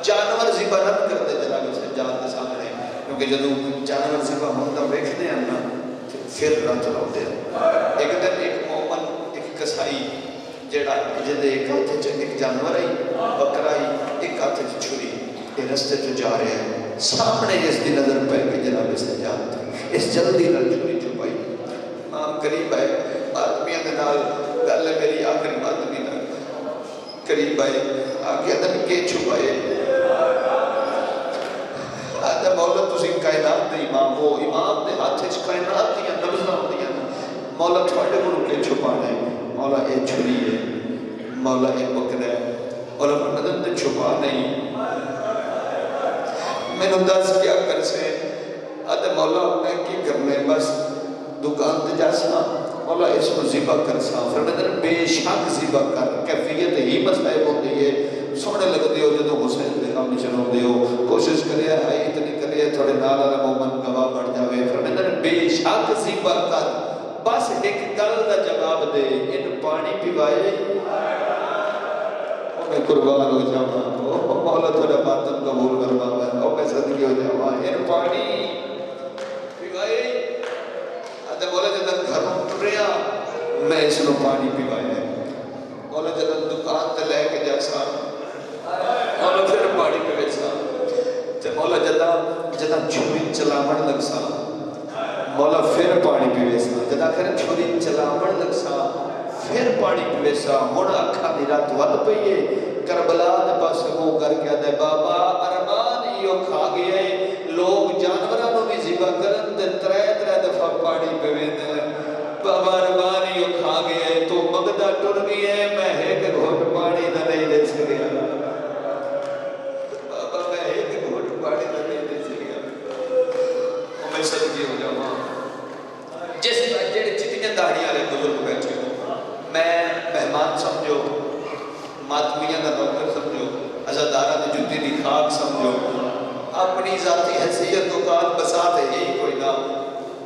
جانور ذبح نہ کرتے جناب سجاد کے سامنے کیونکہ جدوں جانور ذبح ہوتا ویکھتے ہیں نا پھر رات لاؤتے ہیں ایک دن ایک مومن ایک کسائی جڑا جدے ایک ہاتھ ایک جانور آئی بکرا آئی ایک ہاتھ چھری یہ رستے تو جا رہے ہیں سامنے اس دی نظر پہ کہ جناب سجاد تھی اس جلدی نال چھری چھپائی مام قریب آئے آدمیاں دے نال گل ہے میری آخری آدمی نال قریب آئے آگے ادھر کے چھپائے آدھا مولا تسی کائنات دے امام وہ امام دے ہاتھ اس کائنات دیا نبزہ ہوتی ہیں مولا تھوڑے کو رکے چھپانے مولا اے چھری ہے مولا اے بکر ہے مولا مدد دے چھپا نہیں میں نداز کیا کر سے آدھا مولا میں کی کرنے بس دکان تے جاسا مولا اس کو ذبح کر سا فرمائے بے شک ذبح کر کیفیت ہی مسائب ہوتی ہے سونے لگ دیو جدو حسین دے غم چلو دیو کوشش کریا ہے اتنی کریا تھوڑے نال والا مومن گواہ بڑھ جاوے فرمائے بے شک ذبح کر بس ایک گل دا جواب دے ان پانی پیوائے میں قربان ہو جاواں مولا تھوڑا باطن قبول فرماوے او میں صدقے ہو جاواں ان پانی پیوائے تے بولے جدن گھروں ٹریا میں اس نو پانی پیوایا بولے جدن دکان تے لے کے جاسا مولا پھر پانی پیوے سا تے مولا جدا چھری چلاون لگ سا مولا پھر پانی پیوے سا جدا پھر چھری چلاون لگ سا پھر پانی پیوے سا ہن اکھاں دی رات ود پئی ہے کربلا دے پاس منہ کر کے آدھے بابا ارمان ایو کھا گئے لوگ جانوراں نو بھی ذبح کرن تے 3 دفعہ پانی پیوے دے بابا ارمان ایو کھا گئے تو مگدا ٹر گئی ہے میں ایک گھٹ پانی دا نہیں دے سکیا بابا میں ایک گھٹ پانی دا نہیں دے سکیا او میں صدقے ہو جاواں جس جڑے جتنے داڑھی والے بزرگ بیٹھے ہو میں مہمان سمجھو ماتمیاں دا نوکر سمجھو عزادارہ دی جُتی دی خاک سمجھو اپنی ذاتی حیثیت و کار بسات ہے یہی کوئی نہ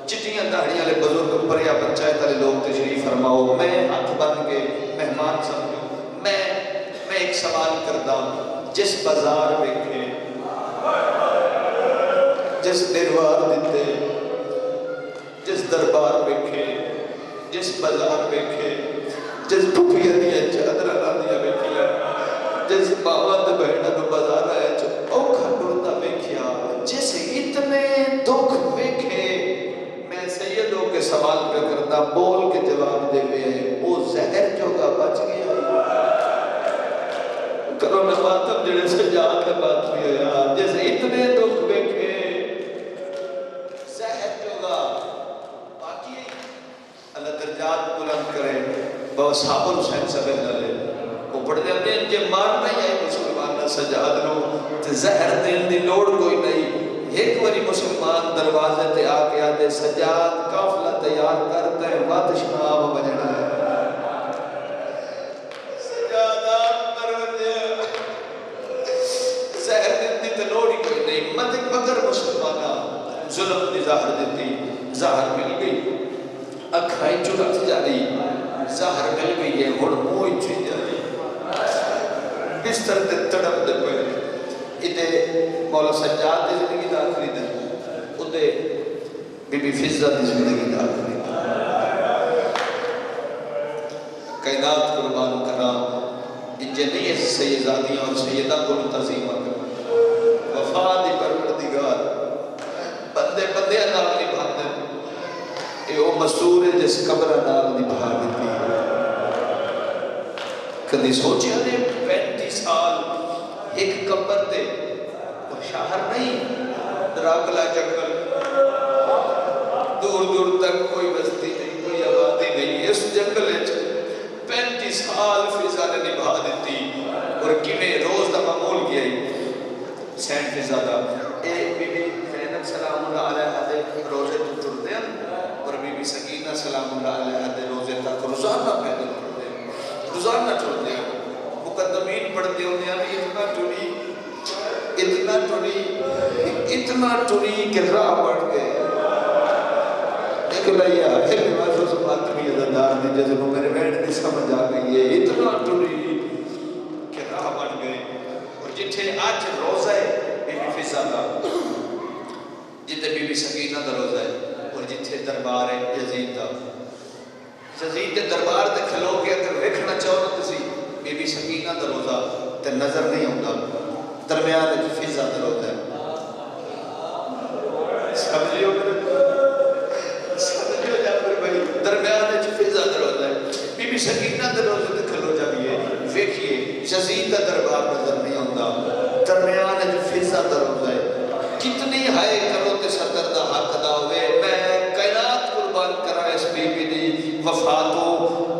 چٹیاں داڑھی والے بزرگ پر یا پنچایت والے لوگ تشریف فرماؤ میں ہاتھ بن کے مہمان سمجھو میں ایک سوال کرتا ہوں جس بازار ویکھے جس دربار دیتے جس دربار ویکھے جس بازار ویکھے جس پھپھیاں دیا چادر لادیاں ویکھیا جس باوا تے بہنا تو بازار ہے اوکھا ٹرتا ویکھیا جس اتنے دکھ ویکھے میں سیدوں کے سوال پہ کرتا بول کے جواب دے وے وہ زہر جو کا بچ گیا کرو میں ماتم جڑے سجاد کے بات بھی ہویا جس اتنے دکھ ویکھے زہر جو کا باقی اللہ درجات بلند کرے بہت صحابہ حسین سبے لے وہ پڑھ دے اپنے جے مارنا ہی آئی مسلمان سجاد نو تے زہر دین دی لوڑ کوئی نہیں ایک واری مسلمان دروازے تے آکے آدھے سجاد قافلہ تیار کرتے ہیں وات شناب بجنا ہے سجاد آپ مروجے گئی مگر مسلمانہ ظلم دی ظاہر دیتی ظاہر مل گئی اکھائیں چڑھت جا رہی ظاہر مل گئی ہے ہن منہ چ جا رہی بستر تے تڑپ دے پئے ادے مولا سجاد دی زندگی دا آخری دن ادے بی بی فضہ دی زندگی دا آخری دن کائنات قربان کرا انجنی سیدادیاں اور سیدہ کو تعظیم کر وفا دی پروردگار بندے بندے نال نبھا دے اے او مسور ہے جس قبر نال نبھا دیتی کدی سوچیا نے 35 سال ایک قبر تے شہر نہیں دراکلا جنگل دور دور تک کوئی بستی نہیں کوئی آبادی نہیں اس جنگل 35 سال فضا نے نبھا دیتی اور کیویں روز دا معمول کیا سینٹ فضا دا اے بی بی زینب سلام اللہ علیہ دے روزے تو ٹرتے ہیں اور بی بی سکینہ سلام اللہ علیہ دے روزے تک روزانہ پیدل ٹرتے ہیں روزانہ ٹرتے ہیں مقدمین پڑھتے ہوتے ہیں اتنا ٹری کہ راہ بڑھ گئے ایک لیا پھر نمازوں سے بات بھی ازادار دی جیسے وہ میرے بیٹھ دی سمجھ آ گئی ہے اتنا ٹری کہ راہ بڑھ گئے اور جتھے آج روزہ ہے بی بی فضا دا جتھے بی بی سکینہ دا روزہ ہے اور جتھے دربار ہے یزید دا یزید دے دربار دے کھلو کے اگر ویکھنا چاہو نا تسی بی بی سکینہ دا روزہ تے نظر نہیں ہوتا درمیان ہے فضا دا روزہ ہے سمجھیو جابر بھائی درمیان ہے فضا دا روزہ ہے بی بی سکینہ دا روزہ تے کھلو جائیے ویکھیے یزید دا دربار نظر نہیں ہوتا درمیان ہے فضا دا روزہ ہے کتنی ہائے کرو تے صدر دا حق ادا ہوئے میں کائنات قربان کرا اس بی بی دی وفاتو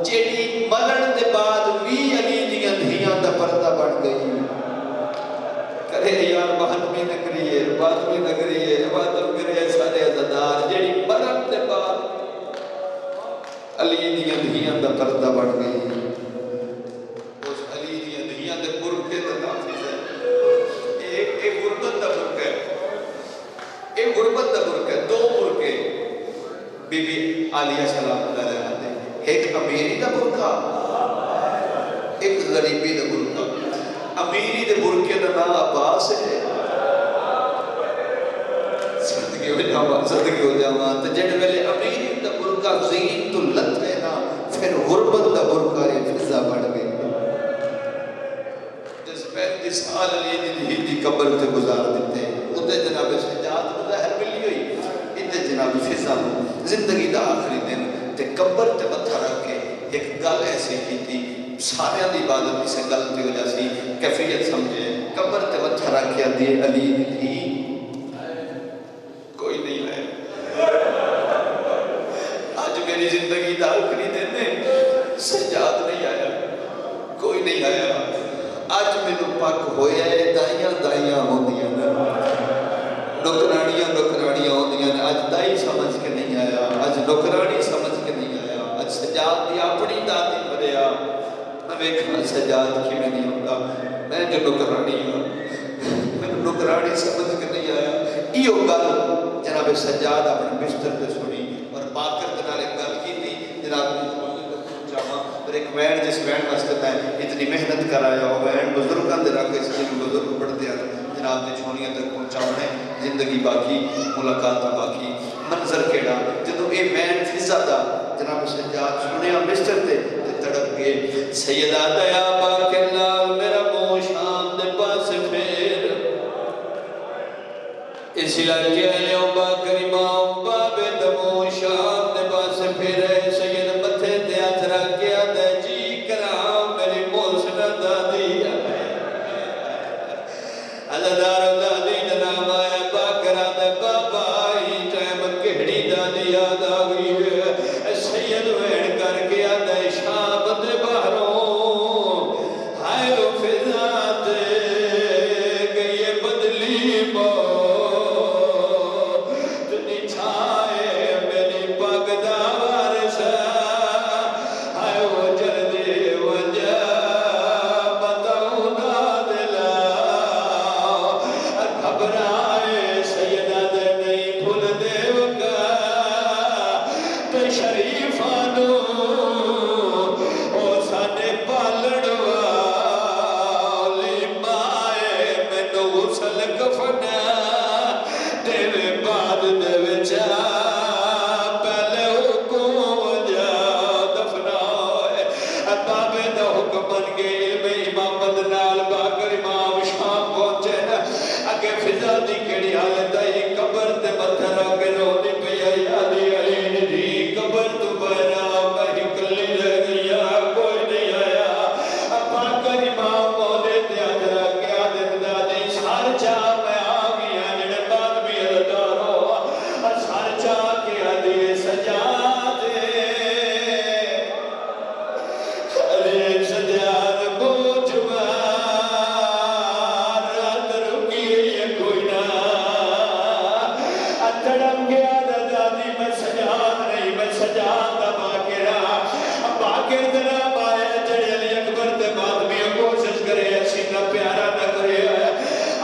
جیڑی ملن دے بعد وی علی دیاں دھیاں دا پردہ بن گئی کرے یار بہن بھی نگری ہے بات بھی نگری ہے عبادت کرے سارے عزدار جیڑی ملن دے بعد علی دیاں دھیاں دا پردہ بن گئی اس علی دیاں دھیاں دے برکے دا نافذ ہے ایک غربت دا برکہ ہے ایک غربت دا برکہ ہے دو برکے بی بی عالیہ سلام اللہ علیہ دے ایک امیری دا برکہ ایک غریبی دا برکہ امیری دے برکے دا نا عباس ہے صدقے ہو جاواں تے جڑے ویلے امیری دا برکہ زین تو لت ہے نا پھر غربت دا برکہ فضا بڑھ گئی جس 35 سال علی دی قبر تے گزار دیتے تے جناب سجاد ظاہر ملی ہوئی تے جناب فضا زندگی دا آخری دن تے قبر تے متھا رکھ کے ایک گل ایسی کی تھی سارے دی عبادت سے غلطی ہو جاسی کیفیت سمجھے قبر تے متھا رکھ کے دی علی دی کوئی نہیں ہے آج میری زندگی دا آخری دن ہے سجاد نہیں آیا کوئی نہیں آیا آج میرے پاک ہویا ہے دائیاں ہوندیاں نکرانیاں ہوندیاں آج دائی سمجھ کے نہیں آیا آج نکرانی سمجھ کے نہیں آیا آج سجاد دی اپنی داتی بھریا میں ویکھنا سجاد کی میں نہیں ہوتا میں جو نکرانی ہوں میں نکرانی سمجھ کے نہیں آیا ایو گل جناب سجاد اپنے بستر پہ سنی اور باکر دنال ایک گل کی تھی جناب اور ایک وین جس وین واسطے ہے اتنی محنت کرایا ہو وین بزرگاں دے رکھ اس لیے بزرگ پڑھتے ہیں جناب نے چھونیاں تک پہنچاونے زندگی باقی ملاقات باقی منظر کیڑا جدو اے وین فضا دا جناب سجاد سنیا مستر تے تڑپ گئے سیدہ دیا باکر لال میرا منہ شام دے پاس پھیر اس علاقے لیوں باکر امام بابے دمو شام دے پاس پھیرے سید متھے تے ہاتھ رکھ کے آدھے جی کرام میری موسنہ دادی عزدار دادی جناب آیا باکر آدھے بابا ہی ٹائم کہڑی دادی یاد آگئی سید وین کر کے آدھے شام دے باہروں ہائے رو فضا تے گئی بدلی مو گھبرا خیال تائی قبر تے پتھر آگے رونے پیا یادی علی دی قبر تو بہنا میں کلی رہ گیا کوئی نہیں آیا اپا کر امام مونے تے آدھرا کیا دندہ دی سار چاہ میں آگیا جڑے بعد بھی ادھار ہو سار چاہ کیا دی سجاد ارے سجاد بوجھ مار رات رکی یہ کوئی نہ تڑم گیا دادی میں سجاد نہیں میں سجاد دا باقر دنا بایا جڑے علی اکبر دے بعد بھی کوشش کرے سینہ پیارا نہ کرے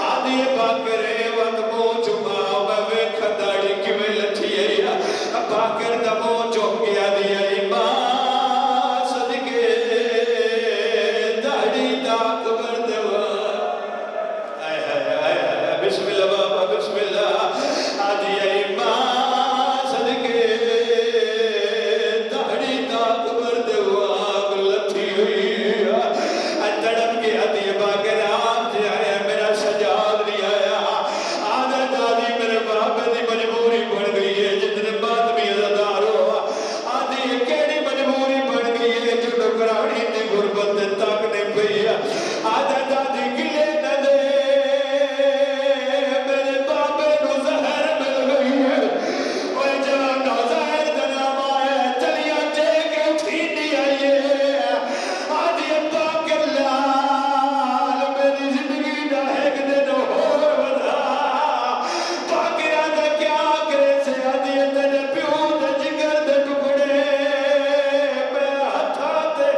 آدھی باقر وقت مو چما میں ویکھ داڑی کیویں لٹھی ہے باقر دا مو چوک گیا دی علی ماں صدقے داڑی دا اکبر دے آئے آئے بسم اللہ بابا بسم اللہ آدھی علی ماں صدقے داڑی دا اکبر دے آگ لٹھی ہوئی تڑپ کے آدھی باقر آپ سے آیا میرا سجاد نہیں آیا آدھا دادی میرے بابے دی مجبوری بڑھ گئی ہے جتنے بعد بھی ازادار ہو آدھی کیڑی مجبوری بڑھ گئی ہے جو نکرانی دی غربت تک نہیں پئی آدھا دادی گلے نہ دے میرے بابے کو زہر مل گئی ہے اور جہاں نوزہر کا نام آیا چلیاں چے کے اٹھی نہیں آئیے آدھی ابا کے لال میری زندگی دا ایک دن اور بدا باقی آدھا کیا کرے سے آدھی تجھے پیو دے جگر دے ٹکڑے میں ہتھا تے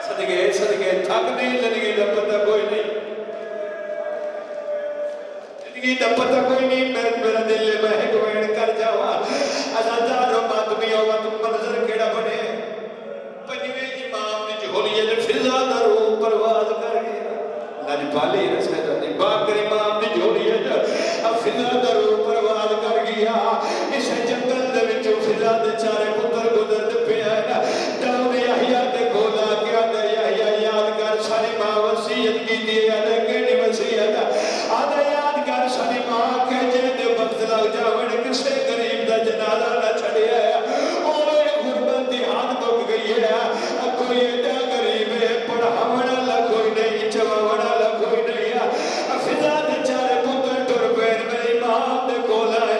صدقے تھک نہیں زندگی دا پتہ کوئی نہیں زندگی دا پتہ کوئی نہیں میرا دل میں ایک وین کر جاوا ازادار و ماتمی ہوا تم منظر کیڑا بنے پنجویں امام نے جھولیے جو فضا دا روح پرواز کر گیا لالی پالی رسے جاتی باقر امام نے جھولیے جو فضا دا روح پرواز کر گیا اس جنگل دے وچوں فضا دے چارے پتر گزر دے پہ آئے داؤد یحییٰ دے گولا کیا دے یحییٰ یادگار ساری ماں وسیعت کی دیئے آدھے کیڑی وسیعت آدھے یادگار ساری ماں کے جے دے وقت لگ جاوڑ کسے غریب دا جنازہ نہ چھڑے آیا اوے غربت دی حد مک گئی ہے کوئی ایڈا غریب ہے پڑھاوڑا لا کوئی نہیں چواوڑا لا کوئی نہیں فضا دے چارے پتر ٹر پین میرے امام دے گولا ہے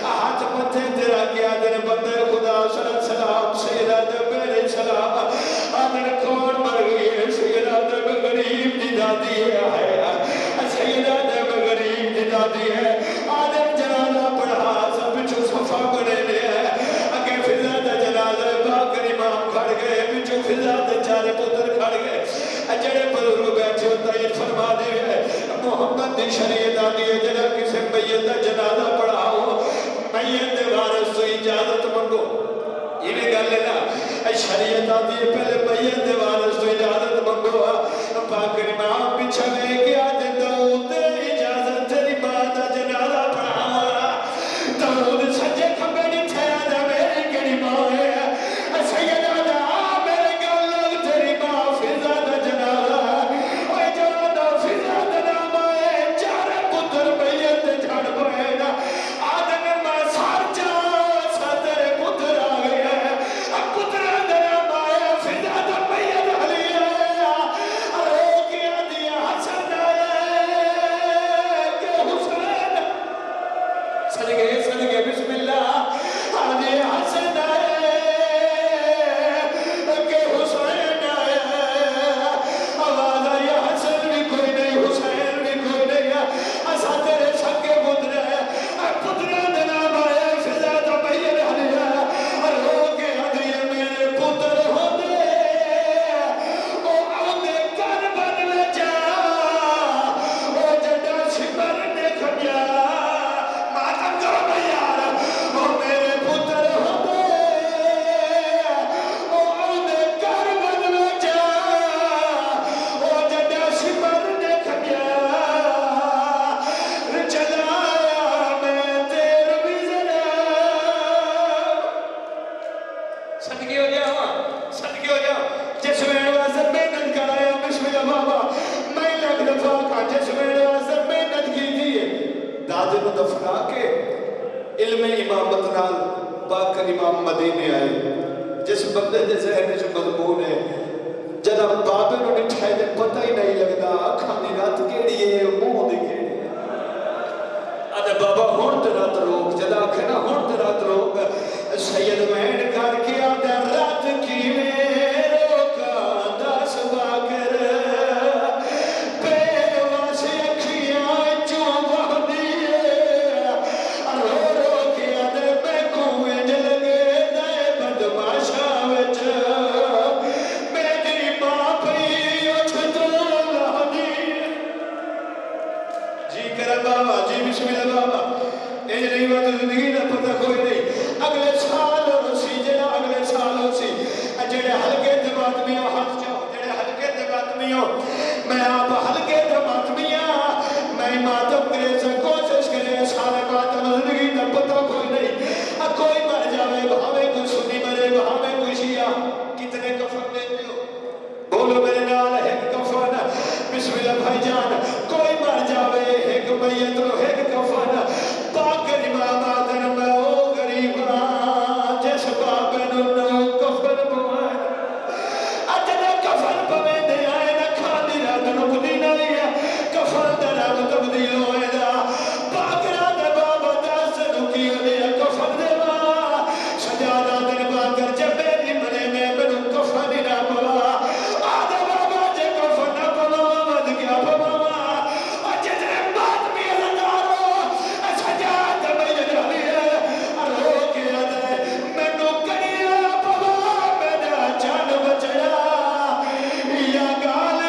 ہاتھ متھے تیرا کیا دن بندے خدا صلی اللہ علیہ وسلم سیدہ جب میرے سلام آدھر کون مر گئی ہے سیدہ جب غریب دی دادی ہے سیدہ جب غریب دی دادی ہے آدھر جنازہ پڑھا سب بچو صفا بنے لے اگر فضا دا جنازہ باقر امام کھڑ گئے بچو فضا دا چارے پتر کھڑ گئے جڑے بزرگ بیٹھے ہوتا یہ فرما دے محمد دی شریعت آدھی ہے جنہ کسے میت دا جنازہ پڑھاؤ میت دے وارث تو اجازت منگو یہ بھی گل ہے نا شریعت آدھی ہے پہلے میت دے وارث تو اجازت منگو باقر امام پیچھے لے کے آدھے داؤد دے اجازت تیری ماں دا جنازہ پڑھاؤ داؤد سجے کھمبے نہیں تھیا دا میری کڑی ماں ہے سیدہ دا میرے گل تیری ماں فضا دا جنازہ اوہ جانا فضا دا نام آئے چارے پتر میت جھڑ پائے نا آدھن ماں سار جا ساترے پتر آگئے ہیں پتر دا نام آئے فضا دا میت علی آئے ارے کیا دیا حسن آئے جنازے کو دفنا کے علم امامت نال باقر امام مدینے آئے جس بندے دے ذہن وچ مضمون ہے جدا بابے نو ڈٹھائے تے پتہ ہی نہیں لگدا اکھاں دی رات کیڑی ہے منہ دی کیڑی ہے اتے بابا ہن تے رات روک جدا آکھے نا ہن تے رات روک سید مہن کر کے آندا رات کیویں روکا دس باقر میں آپ ہلکے دماتمیاں میں ماتم کرے سے کوشش کرے سارے ماتم زندگی دا پتہ کوئی نہیں کوئی مر جاوے بھاوے کوئی سنی مرے بھاوے کوئی شیعہ کتنے کفن دیتے ہو بولو میرے نال ایک کفن بسم اللہ بھائی جان کوئی مر جاوے ایک میت رو ایک کفن باقر امام آدن میں او غریباں جس بابن نو کفن بوائے اجنے کفن پویں دے آئے تبدیل نہیں ہے کفن دا رنگ تبدیل ہوئے دا باقرہ دے بابا دس دکھی ہوئے کفن دے با سجادہ دن باقر جب میری منے میں منو کفن نہ پوا آدھے بابا جے کفن نہ پوا مد کیا پوا جتنے بات بھی ہزارو سجادہ میں جالی ہے رو کے آدھے منو کریا پوا میرا جان بچیا یا گال